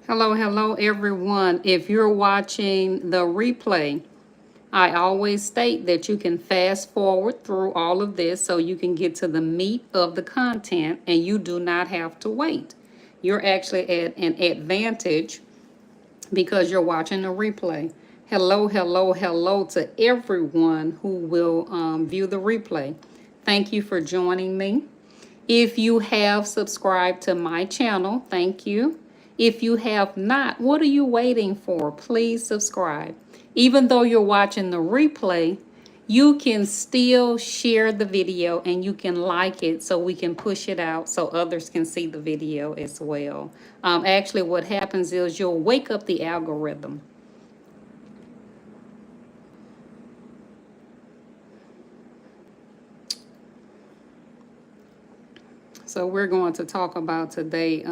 Hello, everyone. If you're watching the replay, I always state that you can fast forward through all of this so you can get to the meat of the content and you do not have to wait. You're actually at an advantage because you're watching the replay. Hello to everyone who will view the replay. Thank you for joining me. If you have subscribed to my channel, thank you. If you have not, what are you waiting for? Please subscribe. Even though you're watching the replay, you can still share the video and you can like it so we can push it out so others can see the video as well. Actually, what happens is you'll wake up the algorithm. So we're going to talk about today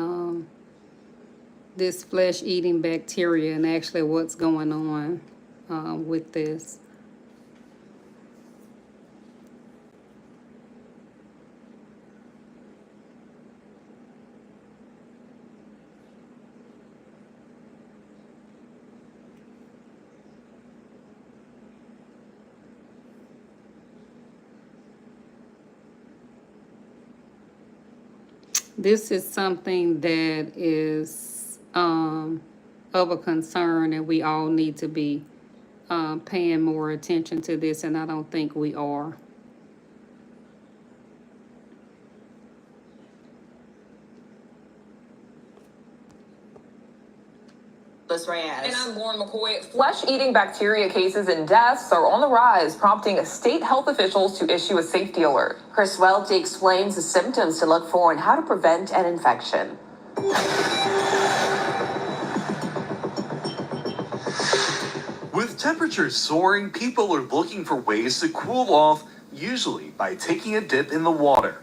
this flesh-eating bacteria and actually what's going on with this. This is something that is of a concern, and we all need to be paying more attention to this, and I don't think we are. And I'm Lauren McCoy. Flesh-eating bacteria cases and deaths are on the rise, prompting state health officials to issue a safety alert. Chris Welty explains the symptoms to look for and how to prevent an infection. With temperatures soaring, people are looking for ways to cool off, usually by taking a dip in the water.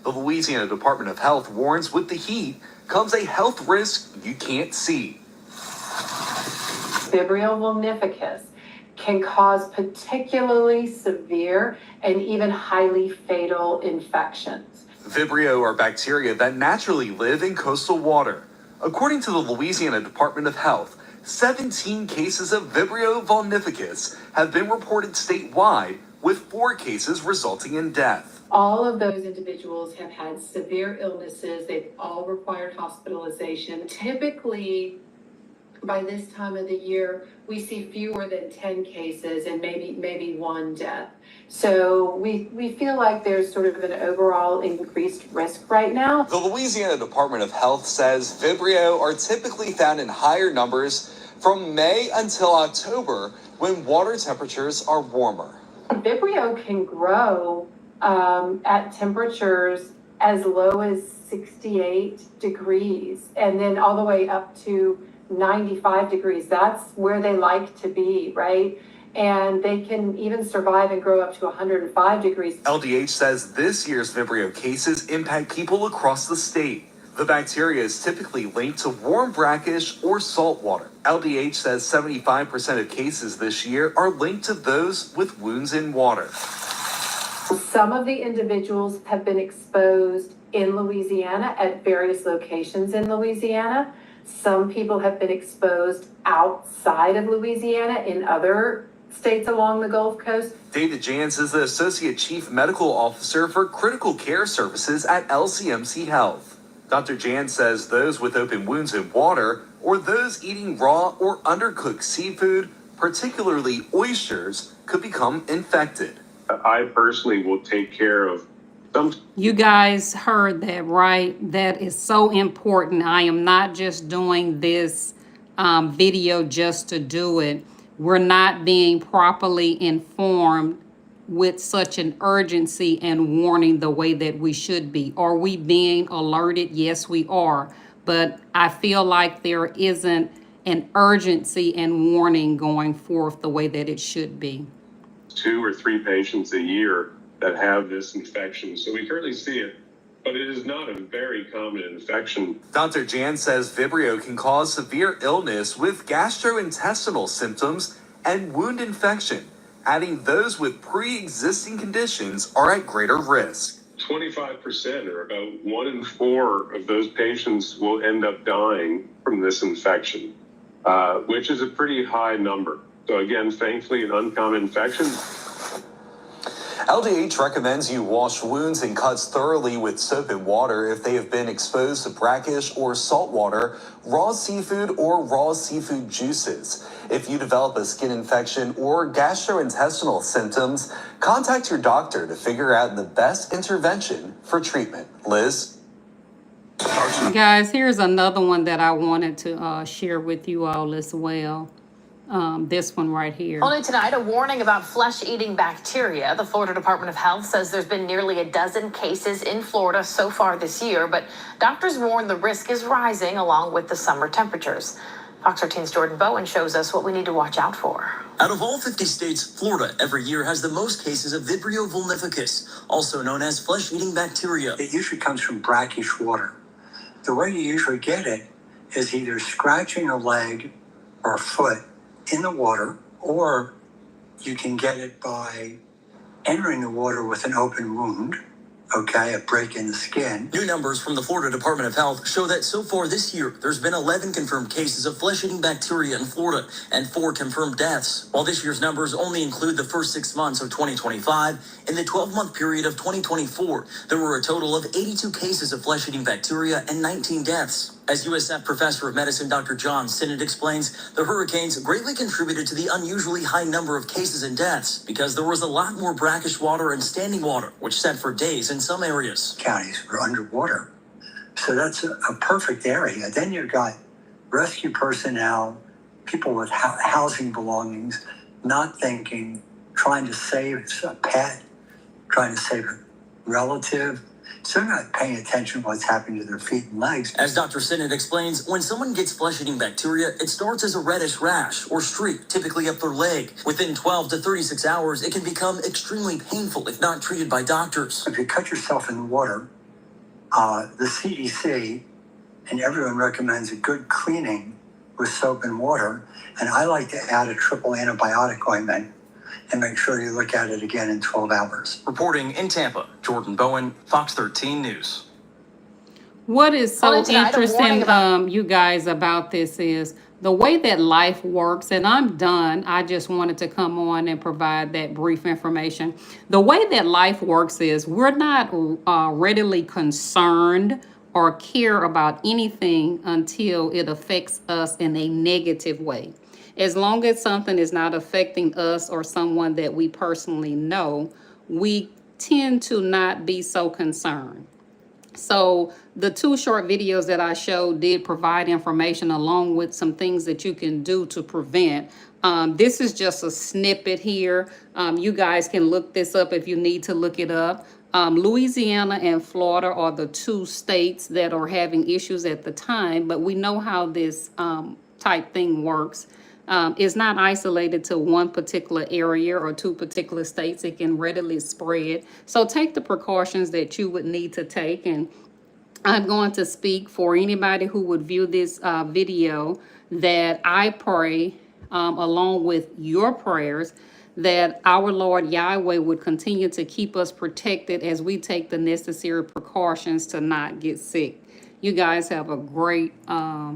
The Louisiana Department of Health warns with the heat comes a health risk you can't see. Vibrio vulnificus can cause particularly severe and even highly fatal infections. Vibrio are bacteria that naturally live in coastal water. According to the Louisiana Department of Health, 17 cases of Vibrio vulnificus have been reported statewide, with 4 cases resulting in death. All of those individuals have had severe illnesses. They've all required hospitalization. Typically, by this time of the year, we see fewer than 10 cases and maybe 1 death. So we feel like there's sort of an overall increased risk right now. The Louisiana Department of Health says Vibrio are typically found in higher numbers from May until October when water temperatures are warmer. Vibrio can grow at temperatures as low as 68 degrees and then all the way up to 95 degrees. That's where they like to be, right? And they can even survive and grow up to 105 degrees. LDH says this year's Vibrio cases impact people across the state. The bacteria is typically linked to warm brackish or salt water. LDH says 75% of cases this year are linked to those with wounds in water. Some of the individuals have been exposed in Louisiana at various locations in Louisiana. Some people have been exposed outside of Louisiana in other states along the Gulf Coast. David Jans is the Associate Chief Medical Officer for Critical Care Services at LCMC Health. Dr. Jans says those with open wounds in water or those eating raw or undercooked seafood, particularly oysters, could become infected. I personally will take care of some. You guys heard that, right? That is so important. I am not just doing this video just to do it. We're not being properly informed with such an urgency and warning the way that we should be. Are we being alerted? Yes, we are. But I feel like there isn't an urgency and warning going forth the way that it should be. 2 or 3 patients a year that have this infection. So we currently see it, but it is not a very common infection. Dr. Jan says Vibrio can cause severe illness with gastrointestinal symptoms and wound infection, adding those with pre-existing conditions are at greater risk. 25%, or about 1 in 4 of those patients, will end up dying from this infection, which is a pretty high number. So again, thankfully, an uncommon infection. LDH recommends you wash wounds and cuts thoroughly with soap and water if they have been exposed to brackish or salt water, raw seafood, or raw seafood juices. If you develop a skin infection or gastrointestinal symptoms, contact your doctor to figure out the best intervention for treatment. Liz? Guys, here's another one that I wanted to share with you all as well. This one right here. Only tonight, a warning about flesh-eating bacteria. The Florida Department of Health says there's been nearly a dozen cases in Florida so far this year, but doctors warn the risk is rising along with the summer temperatures. Fox 13's Jordan Bowen shows us what we need to watch out for. Out of all 50 states, Florida every year has the most cases of Vibrio vulnificus, also known as flesh-eating bacteria. It usually comes from brackish water. The way you usually get it is either scratching a leg or a foot in the water, or you can get it by entering the water with an open wound, okay, a break in the skin. New numbers from the Florida Department of Health show that so far this year, there's been 11 confirmed cases of flesh-eating bacteria in Florida and 4 confirmed deaths. While this year's numbers only include the first 6 months of 2025, in the 12-month period of 2024, there were a total of 82 cases of flesh-eating bacteria and 19 deaths. As USF Professor of Medicine Dr. John Sinnott explains, the hurricanes greatly contributed to the unusually high number of cases and deaths because there was a lot more brackish water and standing water, which sat for days in some areas. Counties were underwater. So that's a perfect area. Then you've got rescue personnel, people with housing belongings, not thinking, trying to save a pet, trying to save a relative. So they're not paying attention to what's happening to their feet and legs. As Dr. Sinnott explains, when someone gets flesh-eating bacteria, it starts as a reddish rash or streak, typically up their leg. Within 12 to 36 hours, it can become extremely painful if not treated by doctors. If you cut yourself in the water, the CDC and everyone recommends a good cleaning with soap and water. And I like to add a triple antibiotic ointment and make sure you look at it again in 12 hours. Reporting in Tampa, Jordan Bowen, Fox 13 News. What is so Only tonight, a warning interesting, you guys, about this is the way that life works, and I'm done. I just wanted to come on and provide that brief information. The way that life works is we're not readily concerned or care about anything until it affects us in a negative way. As long as something is not affecting us or someone that we personally know, we tend to not be so concerned. So the 2 short videos that I showed did provide information along with some things that you can do to prevent. This is just a snippet here. You guys can look this up if you need to look it up. Louisiana and Florida are the 2 states that are having issues at the time, but we know how this type thing works. It's not isolated to one particular area or 2 particular states. It can readily spread. So take the precautions that you would need to take. And I'm going to speak for anybody who would view this video that I pray, along with your prayers, that our Lord Yahweh would continue to keep us protected as we take the necessary precautions to not get sick. You guys have a great